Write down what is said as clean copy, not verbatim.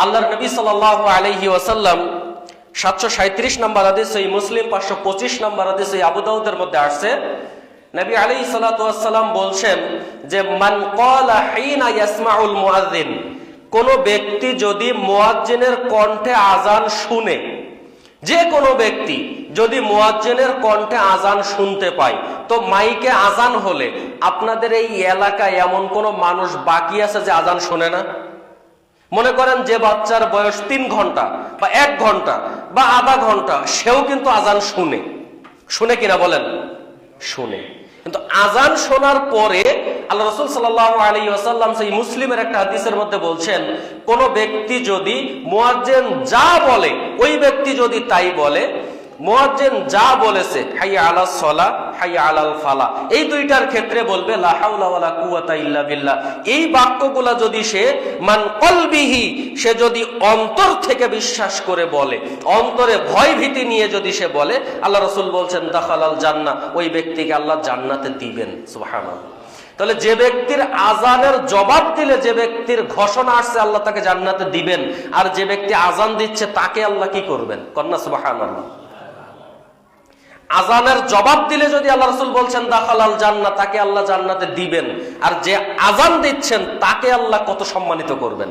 আল্লাহর নবী সাল্লাল্লাহু আলাইহি ওয়াসাল্লাম 737 নম্বর হাদিস, সহিহ মুসলিম 525 নম্বর হাদিস, আবু দাউদের মধ্যে আসছে, নবী আলাইহিস সালাতু ওয়াস সালাম বলছেন যে মান ক্বালা হিনা ইয়াসমাউল মুয়াজ্জিন, কোন ব্যক্তি যদি মুয়াজ্জিনের কণ্ঠে আযান শুনে, যে কোনো ব্যক্তি যদি মুয়াজ্জিনের কণ্ঠে আযান শুনতে পায়, তো মাইকে আযান হলে আপনাদের এই এলাকায় এমন কোন মানুষ বাকি আছে যে আযান শুনে না? মনে করেন যে বাচ্চার বয়স 3 ঘন্টা বা 1 ঘন্টা বা আধা ঘন্টা, সেও কিন্তু আযান শুনে কিনা বলেন? শুনে। কিন্তু আযান শোনার পরে আল্লাহ রাসূল সাল্লাল্লাহু আলাইহি ওয়াসাল্লাম সেই মুসলিমের একটা হাদিসের মধ্যে বলছেন, কোন ব্যক্তি যদি মুয়াজ্জিন যা বলে, ওই ব্যক্তি যদি তাই বলে, মুয়াজ্জিন যা বলেছে হাইয়া আলাস সালাহ হাইয়া আলাল ফালাহ, এই দুইটার ক্ষেত্রে বলবে লা হাওলা ওয়ালা কুওয়াতা ইল্লা বিল্লাহ। এই বাক্যগুলা যদি সে মান কলবিহি, সে যদি অন্তর থেকে বিশ্বাস করে বলে, অন্তরে ভয় ভীতি নিয়ে যদি সে বলে, আল্লাহ রাসূল বলছেন দাখালাল জান্নাহ, ওই ব্যক্তিকে আল্লাহ জান্নাতে দিবেন। সুবহানাল্লাহ। তাহলে যে ব্যক্তির আজানের জবাব দিলে, যে ব্যক্তির ঘোষণা আসছে আল্লাহ তাকে জান্নাতে দিবেন, আর যে ব্যক্তি আজান দিচ্ছে তাকে আল্লাহ কি করবেন? কন্যা সুবহানাল্লাহ। আজানের জবাব দিলে যদি আল্লাহ রাসূল বলছেন দাখালাল জান্নাহ, তাকে আল্লাহ জান্নাতে দিবেন, আর যে আজান দিচ্ছেন তাকে আল্লাহ কত সম্মানিত করবেন।